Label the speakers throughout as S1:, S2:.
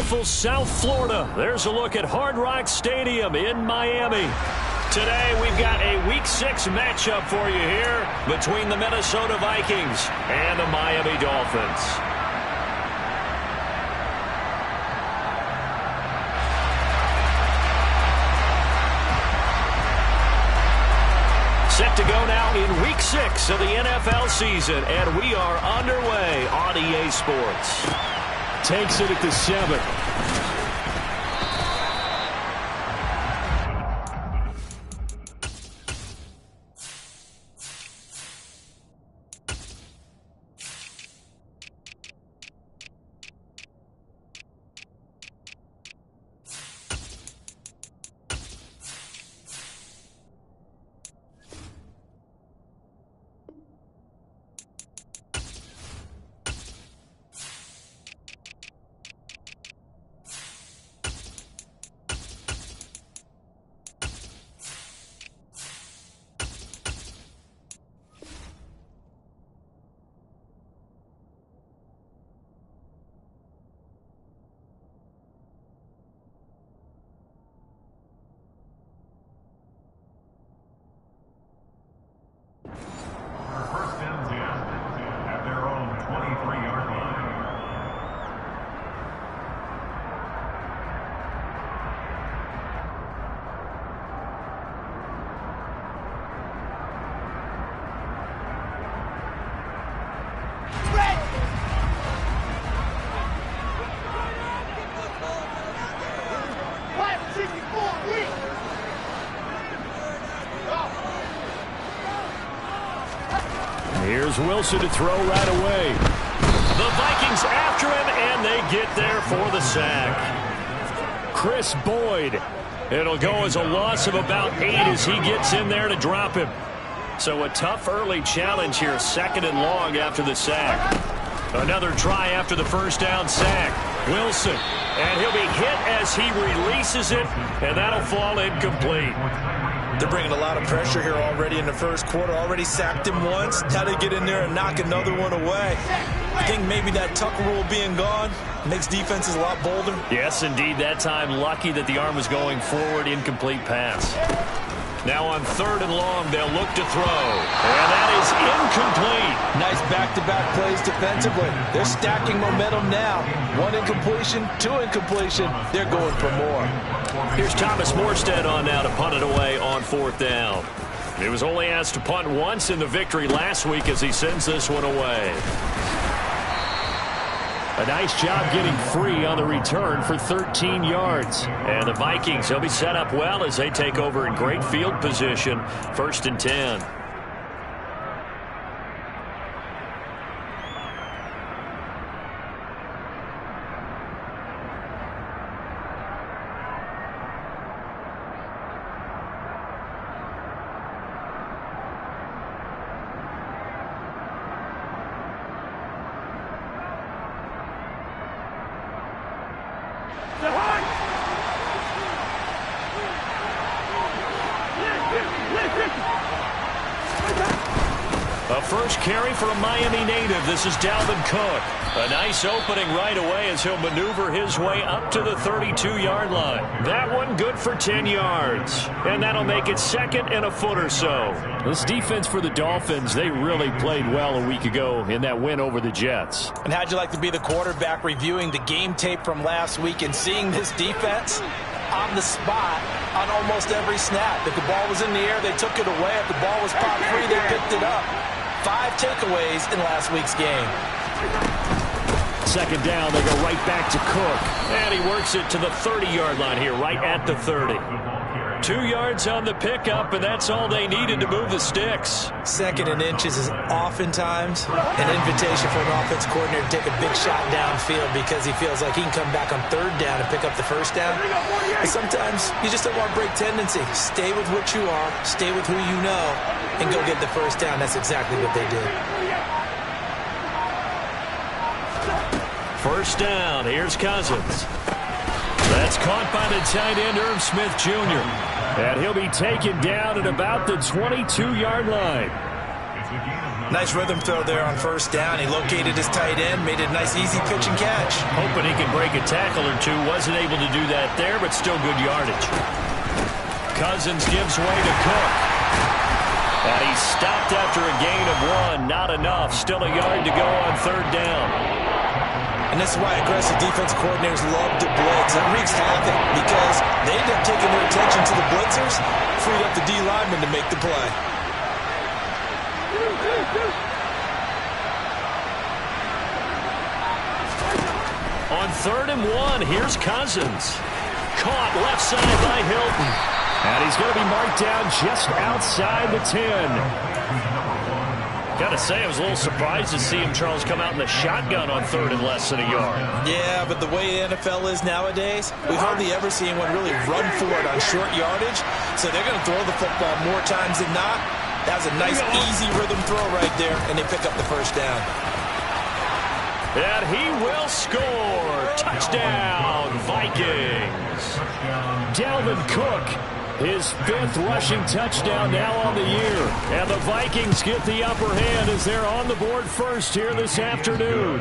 S1: beautiful South Florida. There's a look at Hard Rock Stadium in Miami. Today we've got a Week 6 matchup for you here between the Minnesota Vikings and the Miami Dolphins. Set to go now in Week 6 of the NFL season, and we are underway on EA Sports. Takes it at the 7.
S2: First and 10 at their own 23-yard line.
S1: Here's Wilson to throw right away. The Vikings after him, and they get there for the sack. Chris Boyd. It'll go as a loss of about 8 as he gets in there to drop him. So a tough early challenge here, 2nd and long after the sack. Another try after the first down sack. Wilson, and he'll be hit as he releases it, and that'll fall incomplete.
S3: They're bringing a lot of pressure here already in the first quarter. Already sacked him once. Now they get in there and knock another one away. I think maybe that tuck rule being gone makes defenses a lot bolder.
S1: Yes, indeed. That time, lucky that the arm was going forward. Incomplete pass. Now on 3rd and long, they'll look to throw. And that is incomplete.
S3: Nice back-to-back plays defensively. They're stacking momentum now. 1 incompletion, 2 incompletion. They're going for more.
S1: Here's Thomas Morstead on now to punt it away on 4th down. He was only asked to punt once in the victory last week as he sends this one away. A nice job getting free on the return for 13 yards. And the Vikings, they'll be set up well as they take over in great field position. 1st and 10. A first carry for a Miami native. This is Dalvin Cook. A nice opening right away as he'll maneuver his way up to the 32-yard line. That one good for 10 yards. And that'll make it 2nd and a foot or so. This defense for the Dolphins, they really played well a week ago in that win over the Jets.
S3: And how'd you like to be the quarterback reviewing the game tape from last week and seeing this defense on the spot on almost every snap? If the ball was in the air, they took it away. If the ball was popped free, they picked it up. 5 takeaways in last week's game.
S1: 2nd down, they go right back to Cook. And he works it to the 30-yard line here, right at the 30. 2 yards on the pickup, and that's all they needed to move the sticks.
S3: 2nd and inches is oftentimes an invitation for an offense coordinator to take a big shot downfield because he feels like he can come back on 3rd down and pick up the 1st down. But sometimes you just don't want to break tendency. Stay with what you are, stay with who you know, and go get the 1st down. That's exactly what they did.
S1: 1st down, here's Cousins. That's caught by the tight end, Irv Smith Jr. And he'll be taken down at about the 22-yard line.
S3: Nice rhythm throw there on first down. He located his tight end, made it a nice easy pitch and catch.
S1: Hoping he can break a tackle or two. Wasn't able to do that there, but still good yardage. Cousins gives way to Cook. And he's stopped after a gain of 1. Not enough. Still a yard to go on third down.
S3: And this is why aggressive defense coordinators love to blitz. That wreaks havoc because they end up taking their attention to the blitzers, freed up the D lineman to make the play.
S1: On 3rd and 1, here's Cousins. Caught left side by Hilton. And he's going to be marked down just outside the 10. Gotta say, I was a little surprised to see him, Charles, come out in the shotgun on 3rd and less than a yard.
S3: Yeah, but the way the NFL is nowadays, we hardly ever see anyone really run for it on short yardage. So they're going to throw the football more times than not. That was a nice, easy rhythm throw right there, and they pick up the first down.
S1: And he will score. Touchdown, Vikings. Dalvin Cook, his 5th rushing touchdown now on the year. And the Vikings get the upper hand as they're on the board first here this afternoon.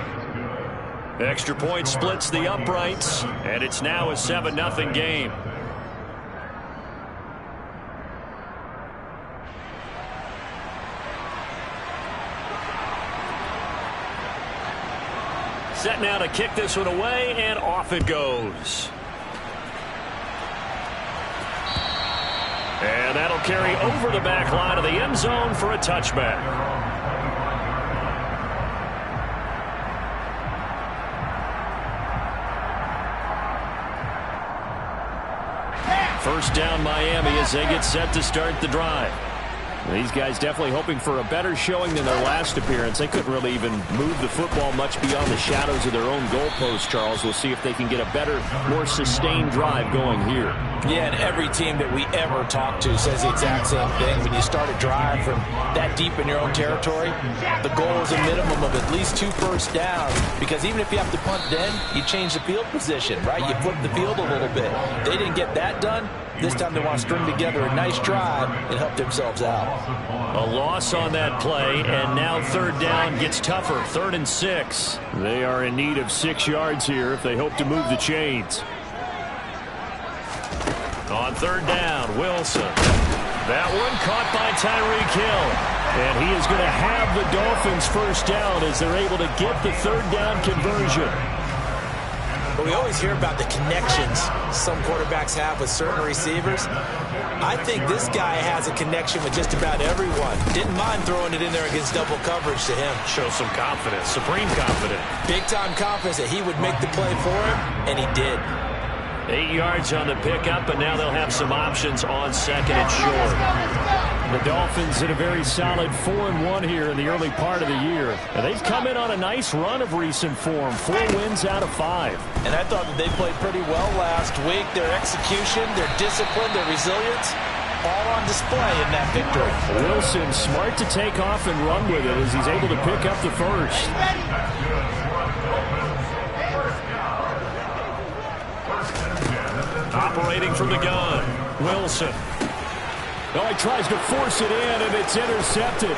S1: Extra point splits the uprights, and it's now a 7-0 game. Set now to kick this one away, and off it goes. And that'll carry over the back line of the end zone for a touchback. First down Miami as they get set to start the drive. These guys definitely hoping for a better showing than their last appearance. They couldn't really even move the football much beyond the shadows of their own goalpost, Charles. We'll see if they can get a better, more sustained drive going here.
S3: Yeah, and every team that we ever talk to says the exact same thing. When you start a drive from that deep in your own territory, the goal is a minimum of at least 2 first downs, because even if you have to punt then, you change the field position, right? You flip the field a little bit. They didn't get that done. This time they want to string together a nice drive and help themselves out.
S1: A loss on that play, and now 3rd down gets tougher. 3rd and 6. They are in need of 6 yards here if they hope to move the chains. On 3rd down, Wilson. That one caught by Tyreek Hill. And he is going to have the Dolphins first down as they're able to get the 3rd down conversion.
S3: But we always hear about the connections some quarterbacks have with certain receivers. I think this guy has a connection with just about everyone. Didn't mind throwing it in there against double coverage to him.
S1: Show some confidence, supreme confidence.
S3: Big-time confidence that he would make the play for him, and he did.
S1: 8 yards on the pickup, and now they'll have some options on 2nd and short. The Dolphins in a very solid 4-1 here in the early part of the year. And they've come in on a nice run of recent form. 4 wins out of 5.
S3: And I thought that they played pretty well last week. Their execution, their discipline, their resilience, all on display in that victory.
S1: Wilson smart to take off and run with it as he's able to pick up the first. Operating from the gun, Wilson. Oh, he tries to force it in, and it's intercepted.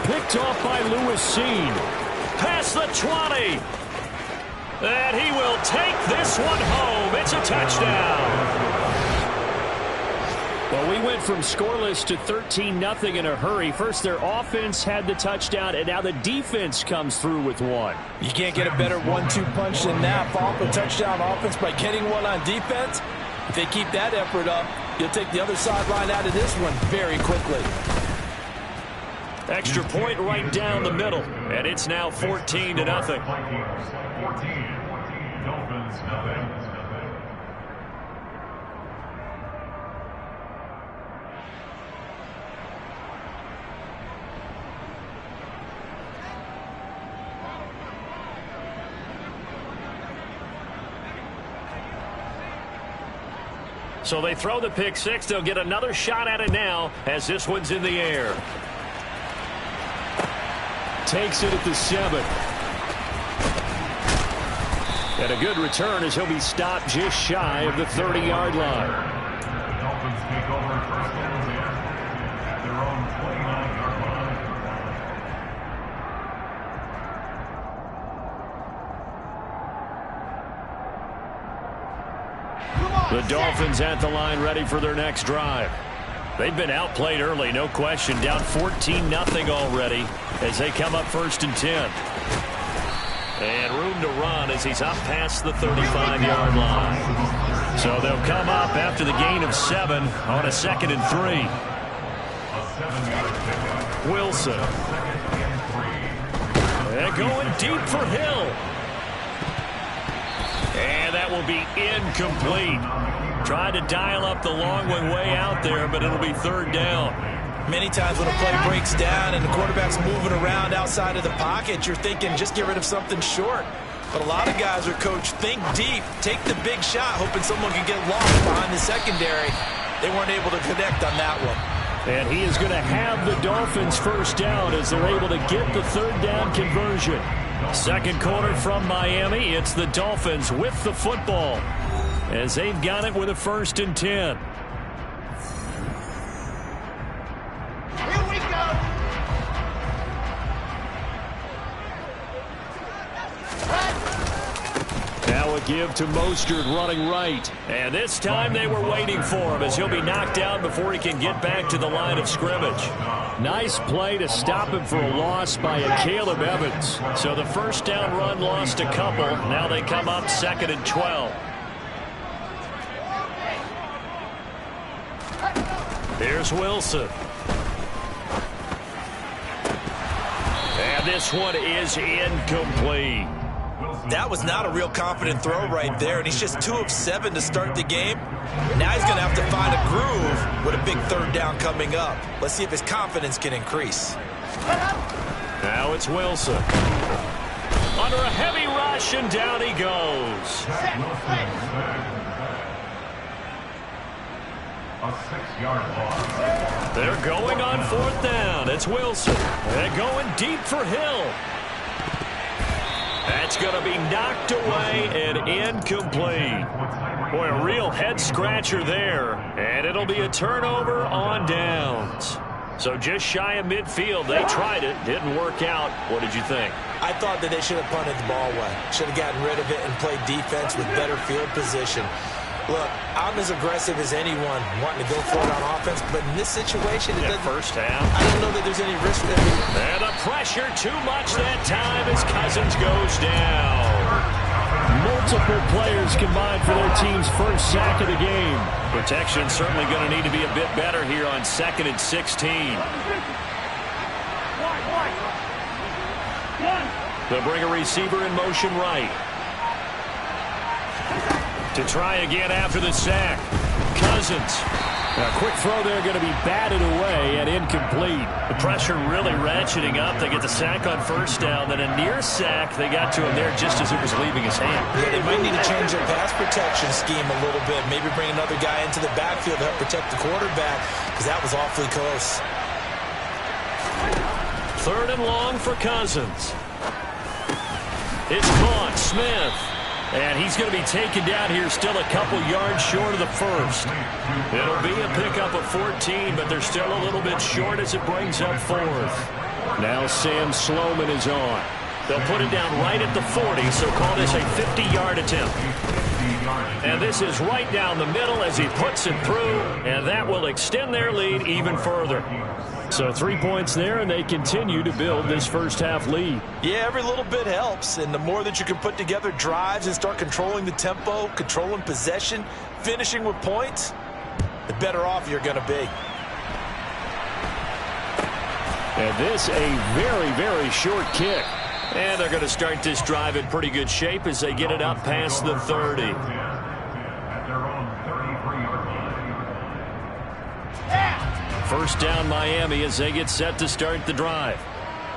S1: Picked off by Lewis Seen. Past the 20. And he will take this one home. It's a touchdown. Well, we went from scoreless to 13-0 in a hurry. First, their offense had the touchdown, and now the defense comes through with one.
S3: You can't get a better 1-2 punch than that. Follow up a touchdown offense by getting one on defense. If they keep that effort up, you'll take the other sideline out of this one very quickly.
S1: Extra point right down the middle, and it's now 14-0.
S2: 14, Dolphins, nothing.
S1: So they throw the pick six. They'll get another shot at it now as this one's in the air. Takes it at the 7. And a good return as he'll be stopped just shy of the 30-yard line.
S2: The Dolphins take over first and 10 at their own 29-yard line.
S1: The Dolphins at the line ready for their next drive. They've been outplayed early, no question. Down 14-0 already as they come up 1st and 10. And room to run as he's up past the 35-yard line. So they'll come up after the gain of 7 on a 2nd and 3. Wilson. And going deep for Hill. And that will be incomplete. Tried to dial up the long one way out there, but it'll be 3rd down.
S3: Many times when a play breaks down and the quarterback's moving around outside of the pocket, you're thinking just get rid of something short. But a lot of guys are coached, think deep, take the big shot, hoping someone can get lost behind the secondary. They weren't able to connect on that one.
S1: And he is going to have the Dolphins 1st down as they're able to get the 3rd down conversion. 2nd quarter from Miami. It's the Dolphins with the football as they've got it with a 1st and 10.
S4: Here we go.
S1: Now a give to Mostert running right. And this time they were waiting for him as he'll be knocked down before he can get back to the line of scrimmage. Nice play to stop him for a loss by a Caleb Evans. So the 1st down run lost a couple. Now they come up 2nd and 12. Here's Wilson. And this one is incomplete.
S3: That was not a real confident throw right there, and he's just 2 of 7 to start the game. Now he's going to have to find a groove with a big 3rd down coming up. Let's see if his confidence can increase.
S1: Now it's Wilson. Under a heavy rush, and down he goes.
S2: A 6-yard loss.
S1: They're going on 4th down. It's Wilson. They're going deep for Hill. That's going to be knocked away and incomplete. Boy, a real head-scratcher there. And it'll be a turnover on downs. So just shy of midfield. They tried it. Didn't work out. What did you think?
S3: I thought that they should have punted the ball away. Should have gotten rid of it and played defense with better field position. Look, I'm as aggressive as anyone wanting to go for it on offense, but in this situation, it doesn't.
S1: 1st half.
S3: I don't know that there's any risk there.
S1: And the pressure too much that time as Cousins goes down. Multiple players combined for their team's 1st sack of the game. Protection certainly going to need to be a bit better here on 2nd and 16. They'll bring a receiver in motion right. To try again after the sack. Cousins. A quick throw there going to be batted away and incomplete. The pressure really ratcheting up. They get the sack on 1st down. Then a near sack. They got to him there just as it was leaving his hand.
S3: Yeah, they might need to change their pass protection scheme a little bit. Maybe bring another guy into the backfield to help protect the quarterback, because that was awfully close.
S1: 3rd and long for Cousins. It's caught. Smith. And he's going to be taken down here still a couple yards short of the 1st. It'll be a pickup of 14, but they're still a little bit short as it brings up 4th. Now Sam Sloman is on. They'll put it down right at the 40, so call this a 50-yard attempt. And this is right down the middle as he puts it through, and that will extend their lead even further. So 3 points there, and they continue to build this 1st half lead.
S3: Yeah, every little bit helps, and the more that you can put together drives and start controlling the tempo, controlling possession, finishing with points, the better off you're going to be.
S1: And this a very, very short kick. And they're going to start this drive in pretty good shape as they get it up past the 30.
S2: At their own 33-yard line.
S1: 1st down Miami as they get set to start the drive.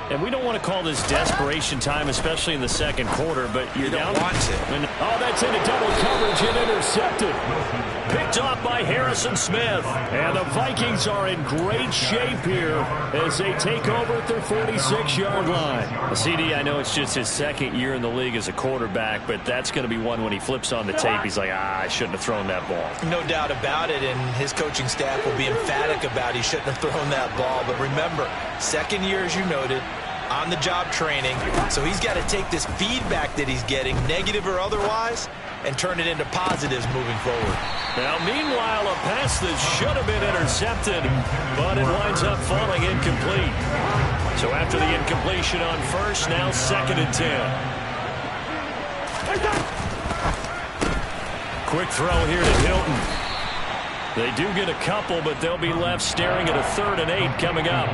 S1: And we don't want to call this desperation time, especially in the 2nd quarter, but you're down.
S3: Don't want to.
S1: Oh, that's into double coverage and intercepted. Picked off by Harrison Smith. And the Vikings are in great shape here as they take over at their 46-yard line. CD, I know it's just his 2nd year in the league as a quarterback, but that's going to be one when he flips on the tape, he's like, I shouldn't have thrown that ball.
S3: No doubt about it, and his coaching staff will be emphatic about he shouldn't have thrown that ball. But remember, 2nd year, as you noted, on-the-job training, so he's got to take this feedback that he's getting, negative or otherwise, and turn it into positives moving forward.
S1: Now, meanwhile, a pass that should have been intercepted, but it winds up falling incomplete. So after the incompletion on first, now 2nd and 10. Quick throw here to Hilton. They do get a couple, but they'll be left staring at a 3rd and 8 coming up.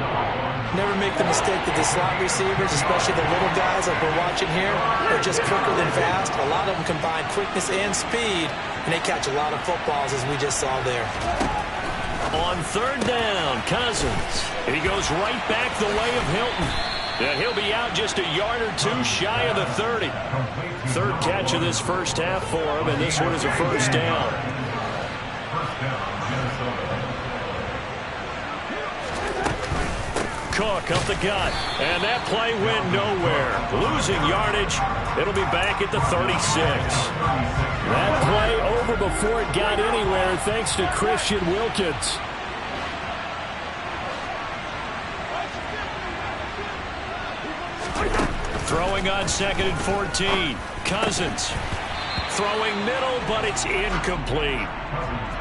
S3: Never make the mistake that the slot receivers, especially the little guys like we're watching here, are just quicker than fast. A lot of them combine quickness and speed, and they catch a lot of footballs, as we just saw there.
S1: On 3rd down, Cousins. He goes right back the way of Hilton. And he'll be out just a yard or two shy of the 30. 3rd catch of this first half for him, and this one is a 1st down. Cook up the gut, and that play went nowhere. Losing yardage. It'll be back at the 36. That play over before it got anywhere thanks to Christian Wilkins. Throwing on 2nd and 14. Cousins throwing middle, but it's incomplete.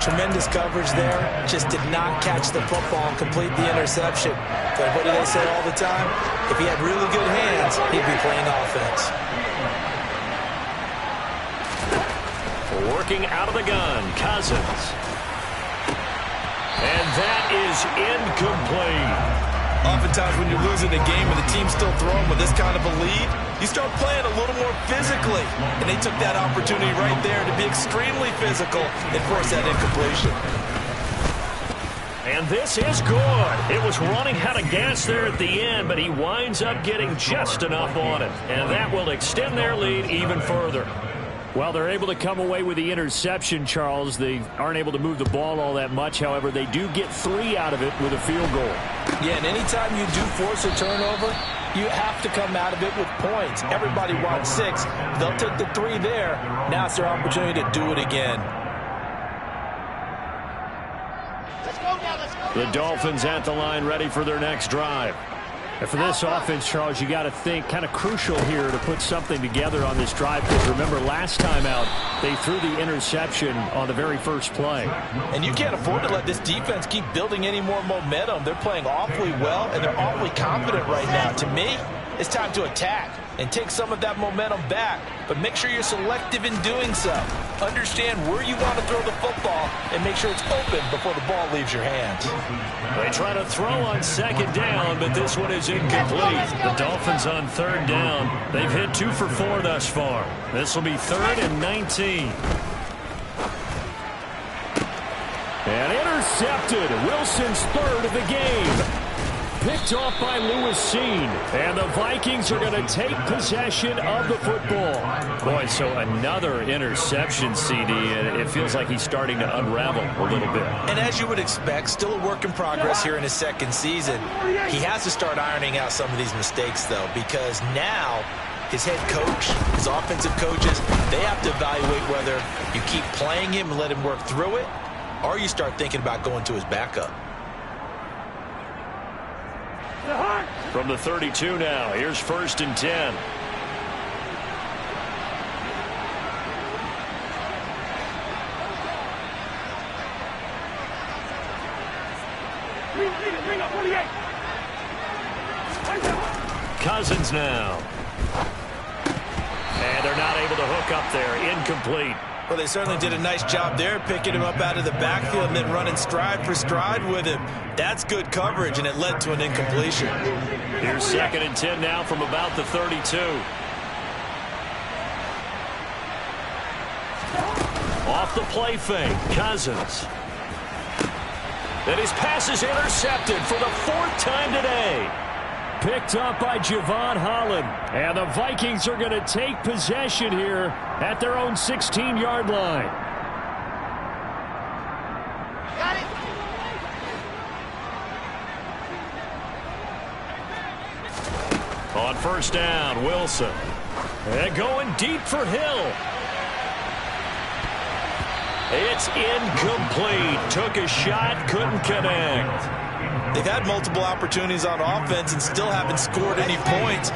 S3: Tremendous coverage there. Just did not catch the football and complete the interception. But what do they say all the time? If he had really good hands, he'd be playing offense.
S1: Working out of the gun, Cousins. And that is incomplete.
S3: Oftentimes when you're losing a game and the team's still throwing with this kind of a lead, you start playing a little more physically. And they took that opportunity right there to be extremely physical and force that incompletion.
S1: And this is good. It was running out of gas there at the end, but he winds up getting just enough on it. And that will extend their lead even further. Well, they're able to come away with the interception, Charles. They aren't able to move the ball all that much. However, they do get 3 out of it with a field goal.
S3: Yeah, and anytime you do force a turnover, you have to come out of it with points. Everybody wants 6. They'll take the 3 there. Now it's their opportunity to do it again.
S4: Let's go now, let's go.
S1: The Dolphins at the line ready for their next drive. And for this offense, Charles, you got to think kind of crucial here to put something together on this drive. Because remember, last time out, they threw the interception on the very first play.
S3: And you can't afford to let this defense keep building any more momentum. They're playing awfully well, and they're awfully confident right now. To me, it's time to attack and take some of that momentum back. But make sure you're selective in doing so. Understand where you want to throw the football and make sure it's open before the ball leaves your hands.
S1: They try to throw on 2nd down, but this one is incomplete. The Dolphins on 3rd down. They've hit 2 for 4 thus far. This will be 3rd and 19. And intercepted. Wilson's 3rd of the game. Picked off by Lewis Seen. And the Vikings are going to take possession of the football. Boy, so another interception, CD, and it feels like he's starting to unravel a little bit.
S3: And as you would expect, still a work in progress here in his 2nd season. He has to start ironing out some of these mistakes, though, because now his head coach, his offensive coaches, they have to evaluate whether you keep playing him and let him work through it, or you start thinking about going to his backup.
S1: From the 32 now, here's 1st and 10. Cousins now. And they're not able to hook up there. Incomplete.
S3: Well, they certainly did a nice job there, picking him up out of the backfield and then running stride for stride with him. That's good coverage, and it led to an incompletion.
S1: Here's 2nd and 10 now from about the 32. Off the play fake, Cousins. And his pass is intercepted for the 4th time today. Picked up by Javon Holland. And the Vikings are going to take possession here at their own 16-yard line.
S4: Got it.
S1: On 1st down, Wilson. And going deep for Hill. It's incomplete. Took a shot, couldn't connect.
S3: They've had multiple opportunities on offense and still haven't scored any points.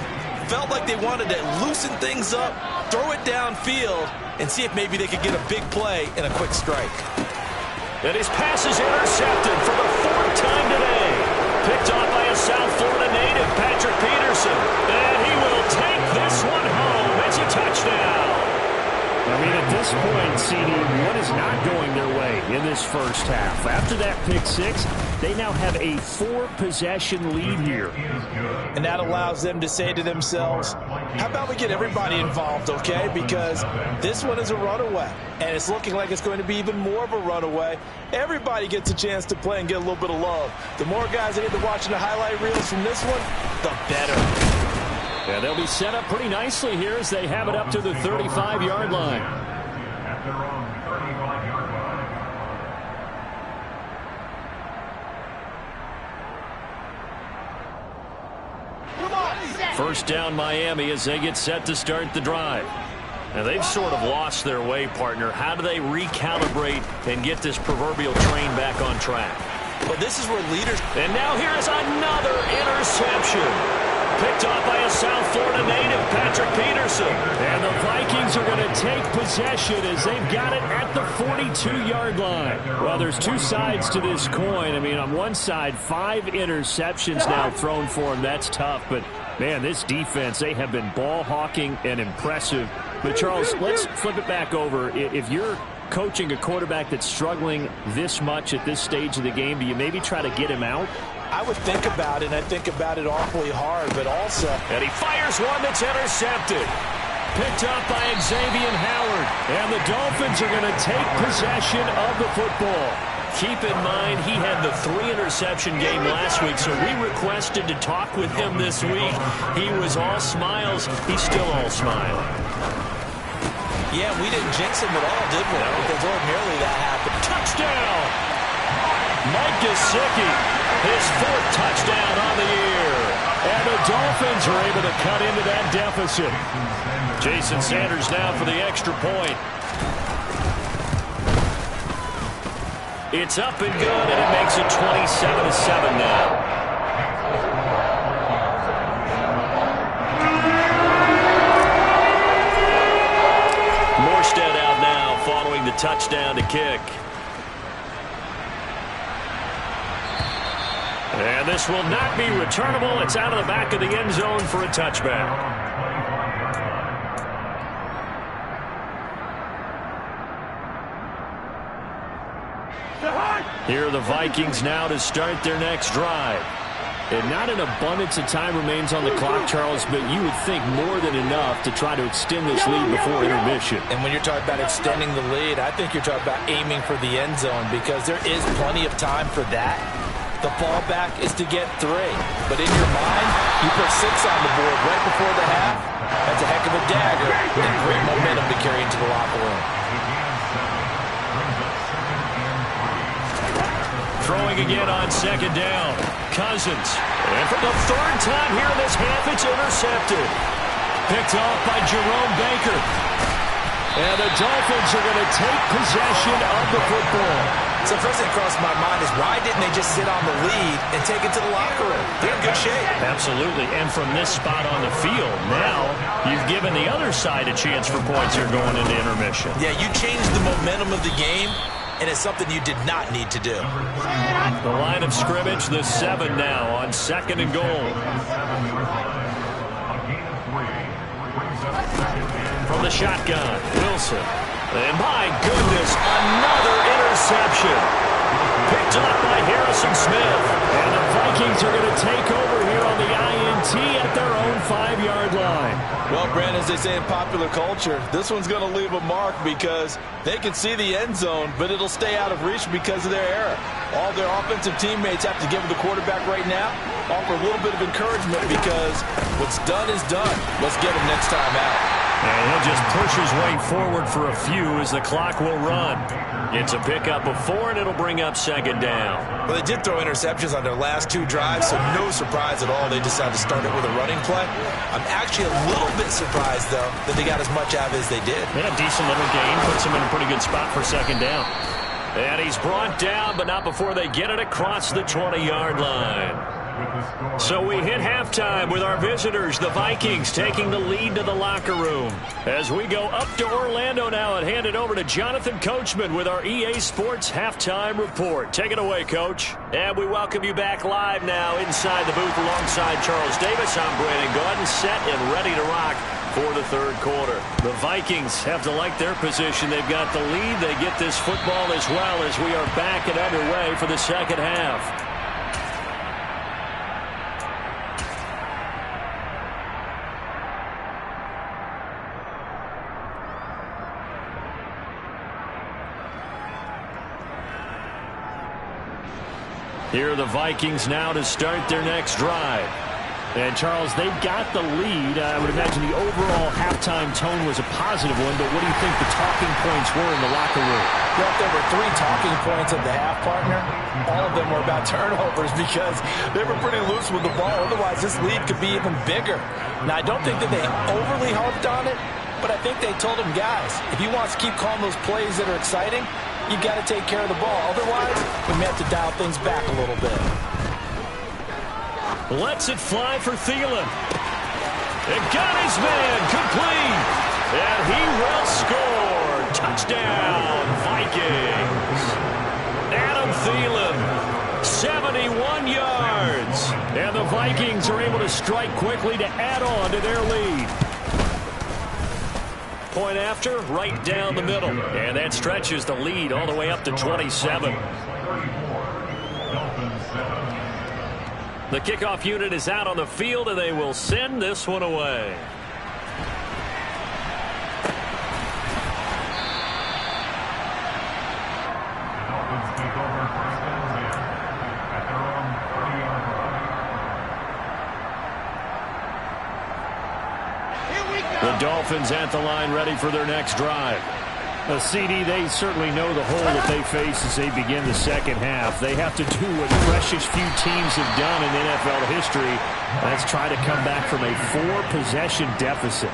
S3: Felt like they wanted to loosen things up, throw it downfield, and see if maybe they could get a big play and a quick strike.
S1: And his pass is intercepted for the 4th time today. Picked off by a South Florida native, Patrick Peterson. And he will take this one home. It's a touchdown.
S5: I mean, at this point, CD, what is not going their way in this first half? After that pick six, they now have a 4-possession lead here.
S3: And that allows them to say to themselves, how about we get everybody involved, okay? Because this one is a runaway, and it's looking like it's going to be even more of a runaway. Everybody gets a chance to play and get a little bit of love. The more guys that get to watching the highlight reels from this one, the better.
S5: Yeah, they'll be set up pretty nicely here as they have it up to the 35-yard line.
S2: At their own 35-yard line.
S1: First down Miami as they get set to start the drive. Now they've sort of lost their way, partner. How do they recalibrate and get this proverbial train back on track?
S3: Well, this is where leaders...
S1: And now here is another interception. Picked off by a South Florida native, Patrick Peterson.
S5: And the Vikings are going to take possession as they've got it at the 42-yard line. Well, there's two sides to this coin. I mean, on one side, 5 interceptions now thrown for them. That's tough. But, man, this defense, they have been ball hawking and impressive. But, Charles, let's flip it back over. If you're coaching a quarterback that's struggling this much at this stage of the game, do you maybe try to get him out?
S3: I would think about it, and I think about it awfully hard, but also...
S1: And he fires one that's intercepted.
S5: Picked up by Xavier Howard. And the Dolphins are going to take possession of the football.
S1: Keep in mind, he had the 3-interception game last week, so we requested to talk with him this week. He was all smiles. He's still all smiling.
S3: Yeah, we didn't jinx him at all, did we? No. Because ordinarily that happened.
S1: Touchdown! Mike Gesicki, his 4th touchdown on the year.
S5: And the Dolphins are able to cut into that deficit.
S1: Jason Sanders now for the extra point. It's up and good, and it makes it 27-7 now. Morstead out now following the touchdown to kick. And this will not be returnable. It's out of the back of the end zone for a touchback. Here are the Vikings now to start their next drive.
S5: And not an abundance of time remains on the clock, Charles, but you would think more than enough to try to extend this lead before intermission.
S3: And when you're talking about extending the lead, I think you're talking about aiming for the end zone because there is plenty of time for that. The fallback is to get 3. But in your mind, you put 6 on the board right before the half. That's a heck of a dagger and great momentum to carry into the locker room.
S1: Throwing again on 2nd down. Cousins. And for the 3rd time here in this half, it's intercepted. Picked off by Jerome Baker.
S5: And the Dolphins are going to take possession of the football.
S3: So first thing that crossed my mind is why didn't they just sit on the lead and take it to the locker room? They're in good shape.
S1: Absolutely. And from this spot on the field, now you've given the other side a chance for points here going into intermission.
S3: Yeah, you changed the momentum of the game, and it's something you did not need to do.
S1: The line of scrimmage, the 7 now on 2nd and goal. From the shotgun, Wilson. And my goodness, another interception. Picked up by Harrison Smith.
S5: And the Vikings are going to take over here on the INT at their own 5-yard line.
S3: Well, Brandon, as they say in popular culture, this one's going to leave a mark because they can see the end zone, but it'll stay out of reach because of their error. All their offensive teammates have to give the quarterback right now, offer a little bit of encouragement because what's done is done. Let's get him next time out.
S1: And he'll just push his way forward for a few as the clock will run. It's a pickup of 4, and it'll bring up 2nd down.
S3: Well, they did throw interceptions on their last 2 drives, so no surprise at all they decided to start it with a running play. I'm actually a little bit surprised, though, that they got as much out of it as they did.
S1: Yeah, decent little gain. Puts them in a pretty good spot for 2nd down. And he's brought down, but not before they get it across the 20-yard line. So we hit halftime with our visitors, the Vikings, taking the lead to the locker room. As we go up to Orlando now and hand it over to Jonathan Coachman with our EA Sports Halftime Report. Take it away, Coach. And we welcome you back live now inside the booth alongside Charles Davis. I'm Brandon Gaudin, set and ready to rock for the third quarter. The Vikings have to like their position. They've got the lead. They get this football as well as we are back and underway for the second half. Here are the Vikings now to start their next drive.
S5: And, Charles, they've got the lead. I would imagine the overall halftime tone was a positive one, but what do you think the talking points were in the locker room?
S3: Well, if there were 3 talking points at the half, partner, all of them were about turnovers because they were pretty loose with the ball. Otherwise, this lead could be even bigger. Now, I don't think that they overly harped on it, but I think they told them, guys, if you want to keep calling those plays that are exciting, you got to take care of the ball. Otherwise, we may have to dial things back a little bit.
S1: Lets it fly for Thielen. It got his man complete. And he will score. Touchdown, Vikings. Adam Thielen, 71 yards. And the Vikings are able to strike quickly to add on to their lead. Point after, right down the middle. And that stretches the lead all the way up to 27. The kickoff unit is out on the field, and they will send this one away. The Dolphins at the line ready for their next drive.
S5: CD, they certainly know the hole that they face as they begin the second half. They have to do what freshest few teams have done in NFL history. Let's try to come back from a 4-possession deficit.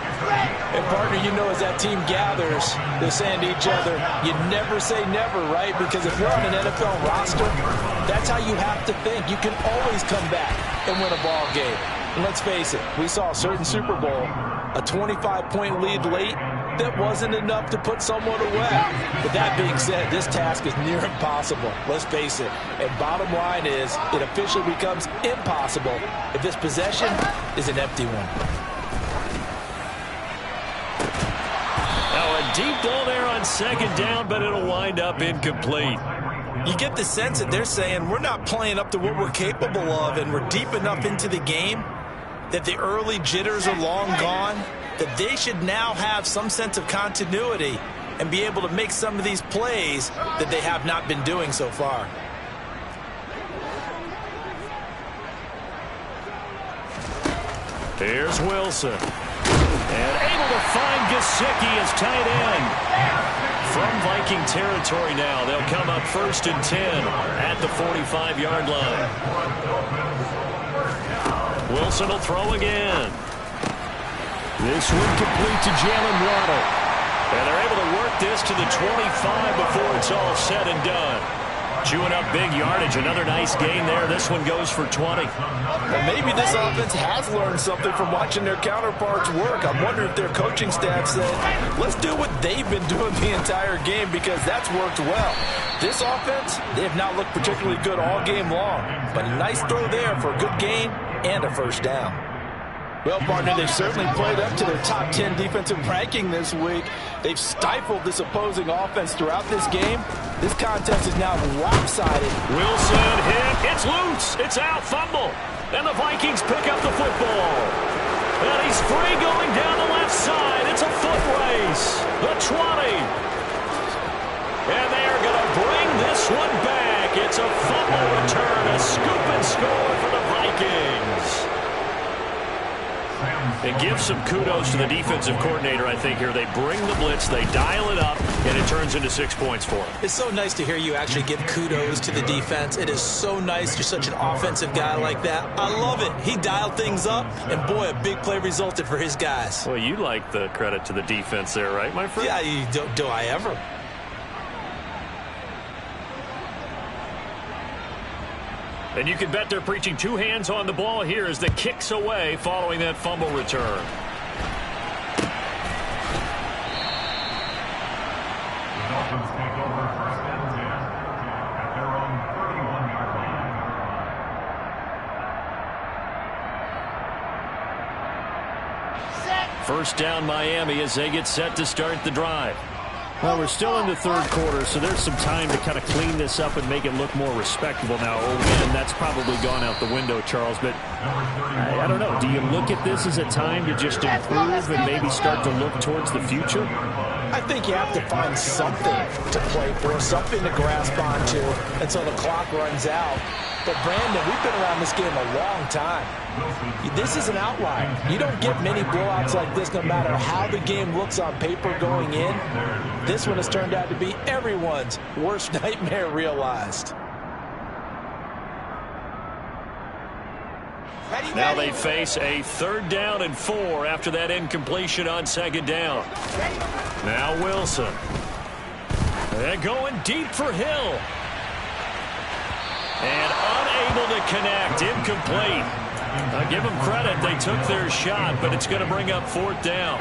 S3: And, partner, you know as that team gathers, they're saying to each other, you never say never, right? Because if you're on an NFL roster, that's how you have to think. You can always come back and win a ball game. And let's face it, we saw a certain Super Bowl, a 25-point lead late, that wasn't enough to put someone away. But that being said, this task is near impossible. Let's face it. And bottom line is, it officially becomes impossible if this possession is an empty one.
S1: Now a deep ball there on second down, but it'll wind up incomplete.
S3: You get the sense that they're saying we're not playing up to what we're capable of, and we're deep enough into the game that the early jitters are long gone, that they should now have some sense of continuity and be able to make some of these plays that they have not been doing so far.
S1: Here's Wilson. And able to find Gesicki as tight end. From Viking territory now, they'll come up 1st and 10 at the 45-yard line. Wilson will throw again.
S5: This one complete to Jalen Waddle.
S1: And they're able to work this to the 25 before it's all said and done. Chewing up big yardage. Another nice gain there. This one goes for 20.
S3: Well, maybe this offense has learned something from watching their counterparts work. I'm wondering if their coaching staff said, let's do what they've been doing the entire game because that's worked well. This offense, they have not looked particularly good all game long. But a nice throw there for a good gain and a first down. Well, partner, they've certainly played up to their top 10 defensive ranking this week. They've stifled this opposing offense throughout this game. This contest is now lopsided.
S1: Wilson hit. It's loose. It's out. Fumble. And the Vikings pick up the football. And he's free going down the left side. It's a foot race. The 20. And they are going to bring this one back. It's a fumble return. A scoop and score for the Vikings. And give some kudos to the defensive coordinator, I think, here. They bring the blitz, they dial it up, and it turns into 6 points for them.
S3: It's so nice to hear you actually give kudos to the defense. It is so nice. You're such an offensive guy like that. I love it. He dialed things up, and, boy, a big play resulted for his guys.
S1: Well, you like the credit to the defense there, right, my friend?
S3: Yeah, do I ever?
S1: And you can bet they're preaching two hands on the ball here as the kick's away following that fumble return.
S2: The Dolphins take over first and 10 at their own 31-yard line.
S4: Set.
S1: First down Miami as they get set to start the drive.
S5: Well, we're still in the third quarter, so there's some time to kind of clean this up and make it look more respectable now. A win, that's probably gone out the window, Charles. But I don't know. Do you look at this as a time to just improve and maybe start to look towards the future?
S3: I think you have to find something to play for, something to grasp onto until the clock runs out. But, Brandon, we've been around this game a long time. This is an outlier. You don't get many blowouts like this no matter how the game looks on paper going in. This one has turned out to be everyone's worst nightmare realized.
S1: Now they face a 3rd down and 4 after that incompletion on 2nd down. Now Wilson. They're going deep for Hill. And unable to connect, incomplete. I'll give them credit, they took their shot, but it's going to bring up 4th down.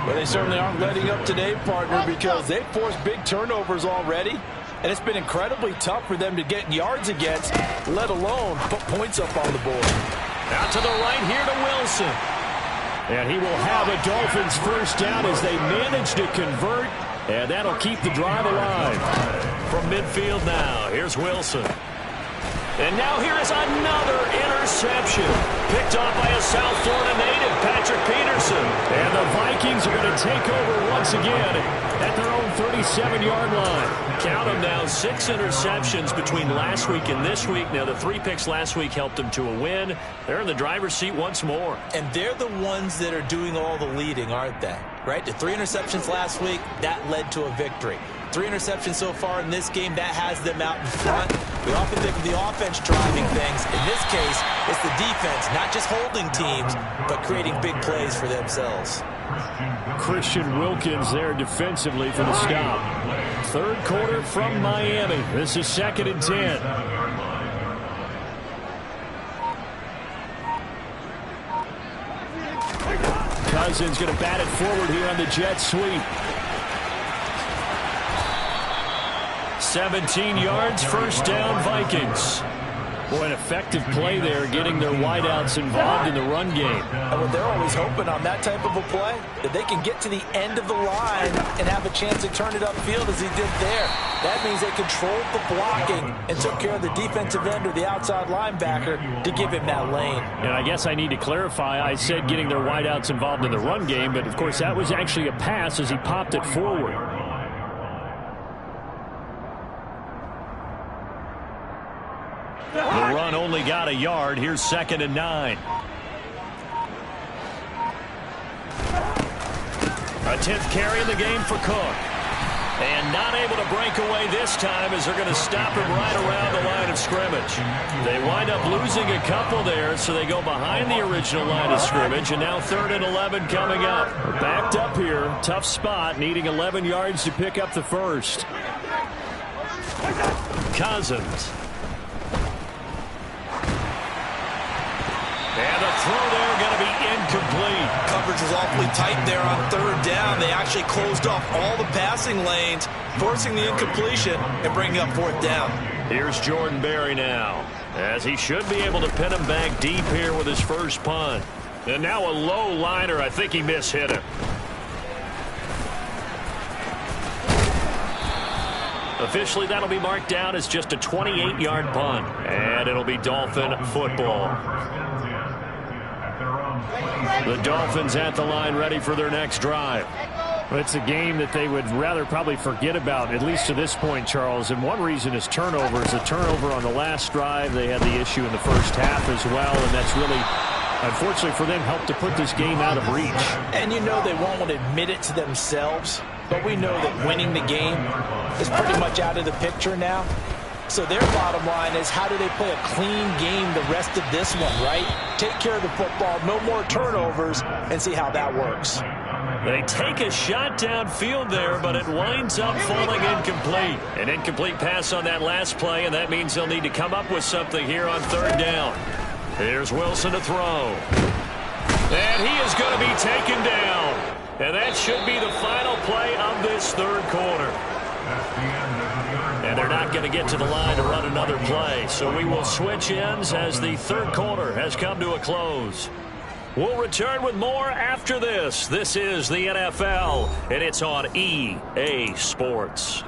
S3: Well, they certainly aren't letting up today, partner, because they've forced big turnovers already, and it's been incredibly tough for them to get yards against, let alone put points up on the board.
S1: Out to the right here to Wilson.
S5: And he will have a Dolphins first down as they manage to convert, and that'll keep the drive alive.
S1: From midfield now, here's Wilson. And now here is another interception. Picked off by a South Florida native, Patrick Peterson.
S5: And the Vikings are going to take over once again at their own 37-yard line.
S1: Count them now, 6 interceptions between last week and this week. Now, the 3 picks last week helped them to a win. They're in the driver's seat once more.
S3: And they're the ones that are doing all the leading, aren't they? Right? The 3 interceptions last week, that led to a victory. 3 interceptions so far in this game, that has them out in front. We often think of the offense driving things. In this case, it's the defense, not just holding teams, but creating big plays for themselves.
S5: Christian Wilkins there defensively for the stop. 3rd quarter from Miami. This is 2nd and 10. Cousins going to bat it forward here on the jet sweep.
S1: 17 yards, first down, Vikings.
S5: Boy, an effective play there, getting their wideouts involved in the run game.
S3: And they're always hoping on that type of a play that they can get to the end of the line and have a chance to turn it upfield as he did there. That means they controlled the blocking and took care of the defensive end or the outside linebacker to give him that lane.
S5: And I guess I need to clarify, I said getting their wideouts involved in the run game, but of course that was actually a pass as he popped it forward.
S1: The run only got a yard. Here's 2nd and 9. A 10th carry in the game for Cook. And not able to break away this time as they're going to stop him right around the line of scrimmage. They wind up losing a couple there, so they go behind the original line of scrimmage. And now 3rd and 11 coming up.
S5: We're backed up here. Tough spot, needing 11 yards to pick up the first.
S1: Cousins. And the throw there going to be incomplete.
S3: Coverage was awfully tight there on 3rd down. They actually closed off all the passing lanes, forcing the incompletion and bringing up 4th down.
S1: Here's Jordan Berry now, as he should be able to pin him back deep here with his first punt. And now a low liner. I think he mishit him. Officially, that'll be marked down as just a 28-yard punt. And it'll be Dolphin football. The Dolphins at the line, ready for their next drive.
S5: Well, it's a game that they would rather probably forget about, at least to this point, Charles. And one reason is turnovers. A turnover on the last drive. They had the issue in the first half as well, and that's really, unfortunately for them, helped to put this game out of reach.
S3: And you know they won't want to admit it to themselves, but we know that winning the game is pretty much out of the picture now. So their bottom line is, how do they play a clean game the rest of this one, right? Take care of the football, no more turnovers, and see how that works.
S1: They take a shot downfield there, but it winds up falling incomplete. An incomplete pass on that last play, and that means they'll need to come up with something here on third down. Here's Wilson to throw. And he is going to be taken down. And that should be the final play of this third quarter. And they're not going to get to the line to run another play. So we will switch ends as the third quarter has come to a close. We'll return with more after this. This is the NFL, and it's on EA Sports.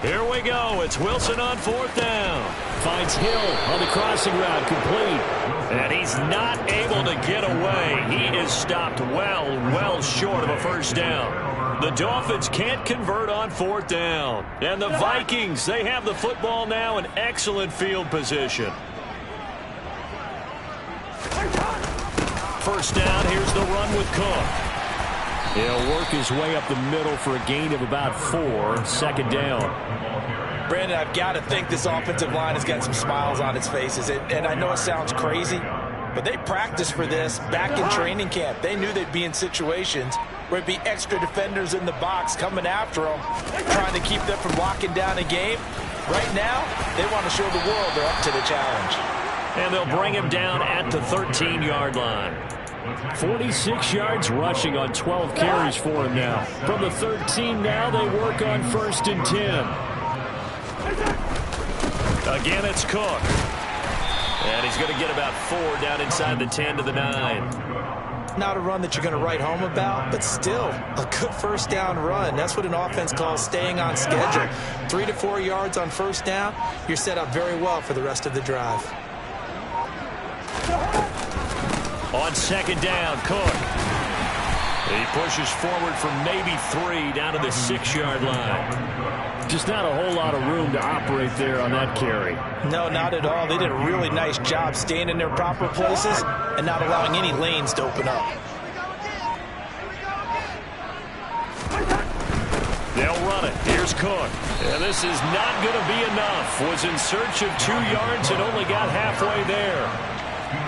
S1: Here we go. It's Wilson on fourth down.
S5: Finds Hill on the crossing route, complete.
S1: And he's not able to get away. He is stopped well short of a first down. The Dolphins can't convert on fourth down. And the Vikings, they have the football now in excellent field position. First down, here's the run with Cook.
S5: He'll work his way up the middle for a gain of about 4. Second down.
S3: Brandon, I've got to think this offensive line has got some smiles on its faces. And I know it sounds crazy, but they practiced for this back in training camp. They knew they'd be in situations where it'd be extra defenders in the box coming after them, trying to keep them from locking down a game. Right now, they want to show the world they're up to the challenge.
S1: And they'll bring him down at the 13-yard line.
S5: 46 yards rushing on 12 carries for him now. From the 13 now, they work on 1st and 10.
S1: Again, it's Cook. And he's going to get about 4 down inside the 10 to the 9.
S3: Not a run that you're going to write home about, but still a good first down run. That's what an offense calls staying on schedule. 3 to 4 yards on first down, you're set up very well for the rest of the drive.
S1: On second down, Cook. He pushes forward for maybe 3 down to the 6-yard line.
S5: Just not a whole lot of room to operate there on that carry.
S3: No, not at all. They did a really nice job staying in their proper places and not allowing any lanes to open up.
S1: They'll run it. Here's Cook. And this is not going to be enough. Was in search of 2 yards and only got halfway there.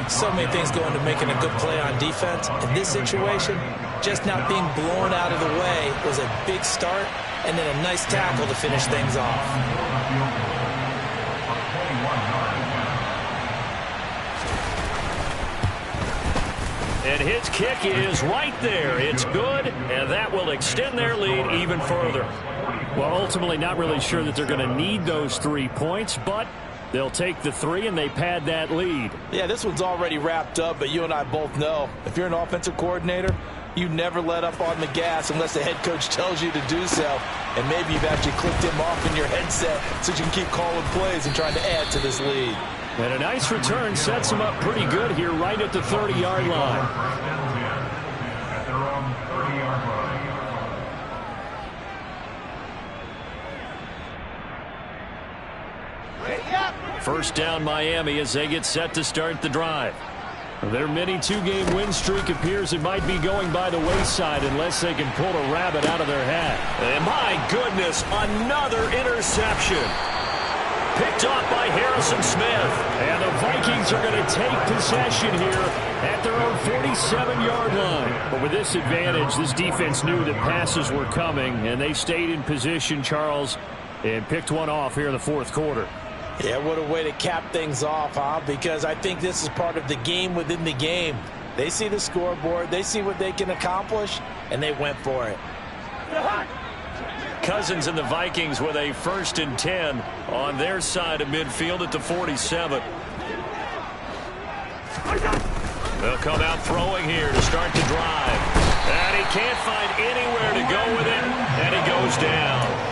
S3: So many things go into making a good play on defense. In this situation, just not being blown out of the way was a big start, and then a nice tackle to finish things off.
S1: And his kick is right there. It's good, and that will extend their lead even further.
S5: Well, ultimately not really sure that they're going to need those 3 points, but they'll take the 3 and they pad that lead.
S3: Yeah, this one's already wrapped up, but you and I both know if you're an offensive coordinator, you never let up on the gas unless the head coach tells you to do so. And maybe you've actually clicked him off in your headset so you can keep calling plays and trying to add to this lead.
S5: And a nice return sets him up pretty good here right at the 30-yard line.
S2: At their own 30-yard line.
S1: First down Miami as they get set to start the drive.
S5: Their mini 2-game win streak appears it might be going by the wayside unless they can pull a rabbit out of their hat.
S1: And my goodness, another interception. Picked off by Harrison Smith.
S5: And the Vikings are going to take possession here at their own 47-yard line. But with this advantage, this defense knew that passes were coming, and they stayed in position, Charles, and picked one off here in the fourth quarter.
S3: Yeah, what a way to cap things off, huh? Because I think this is part of the game within the game. They see the scoreboard, they see what they can accomplish, and they went for it.
S1: Cousins and the Vikings with a 1st and 10 on their side of midfield at the 47. They'll come out throwing here to start the drive. And he can't find anywhere to go with it, and he goes down.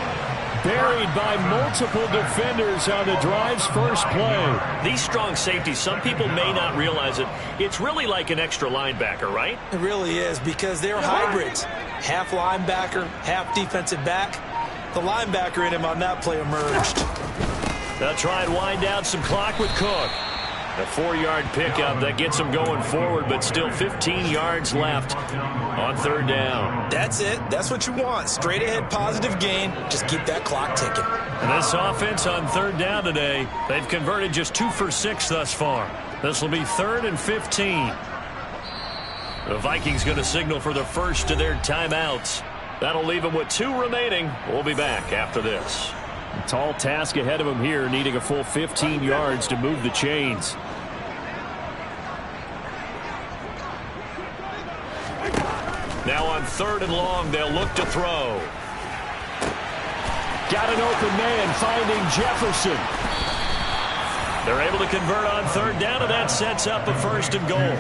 S5: Buried by multiple defenders on the drive's first play.
S1: These strong safeties, some people may not realize it. It's really like an extra linebacker, right?
S3: It really is, because they're hybrids. Half linebacker, half defensive back. The linebacker in him on that play emerged.
S1: They'll try and wind down some clock with Cook. A 4-yard pickup that gets them going forward, but still 15 yards left on third down.
S3: That's it. That's what you want. Straight ahead positive gain. Just keep that clock ticking.
S1: And this offense on third down today, they've converted just 2 for 6 thus far. This will be 3rd and 15. The Vikings going to signal for the first of their timeouts. That'll leave them with 2 remaining. We'll be back after this.
S5: A tall task ahead of them here, needing a full 15 yards to move the chains.
S1: Now on 3rd and long, they'll look to throw.
S5: Got an open man, finding Jefferson.
S1: They're able to convert on 3rd down, and that sets up a 1st and goal.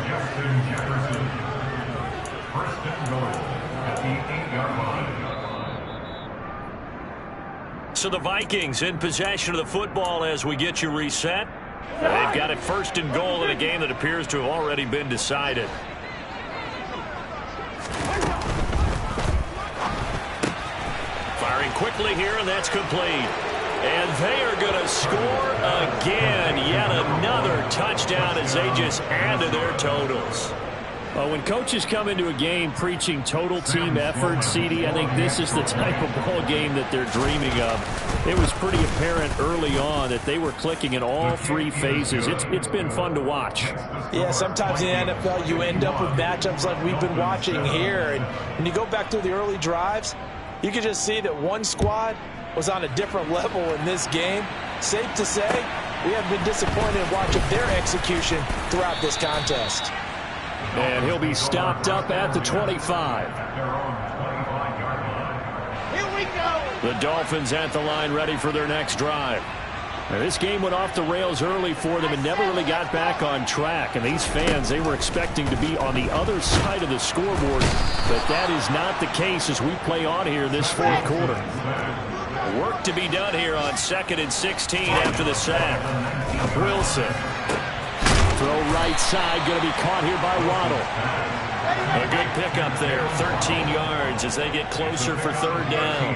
S2: First and goal at the 8-yard line.
S1: So the Vikings in possession of the football as we get you reset. They've got it 1st and goal in a game that appears to have already been decided. Firing quickly here, and that's complete. And they are going to score again. Yet another touchdown as they just add to their totals.
S5: Well, when coaches come into a game preaching total team effort, CD, I think this is the type of ball game that they're dreaming of. It was pretty apparent early on that they were clicking in all 3 phases. It's been fun to watch.
S3: Yeah, sometimes in the NFL you end up with matchups like we've been watching here. And when you go back through the early drives, you can just see that one squad was on a different level in this game. Safe to say, we have been disappointed in watching their execution throughout this contest.
S5: And he'll be stopped up at the 25.
S4: Here we go.
S1: The Dolphins at the line ready for their next drive.
S5: Now, this game went off the rails early for them and never really got back on track. And these fans, they were expecting to be on the other side of the scoreboard. But that is not the case as we play on here this 4th quarter.
S1: Work to be done here on 2nd and 16 after the sack. Wilson.
S5: Throw right side, going to be caught here by Waddle.
S1: A good pickup there, 13 yards as they get closer for 3rd down.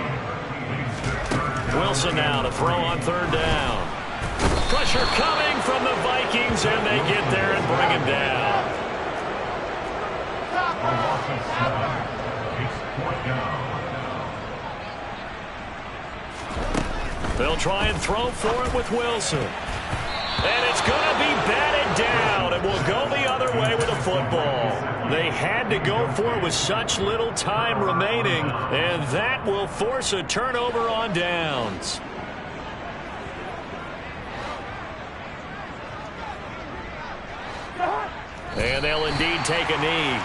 S1: Wilson now to throw on 3rd down. Pressure coming from the Vikings, and they get there and bring him down.
S2: It's 4th down.
S1: They'll try and throw for it with Wilson. And it's going to be batted down, and will go the other way with the football. They had to go for it with such little time remaining, and that will force a turnover on downs. And they'll indeed take a knee.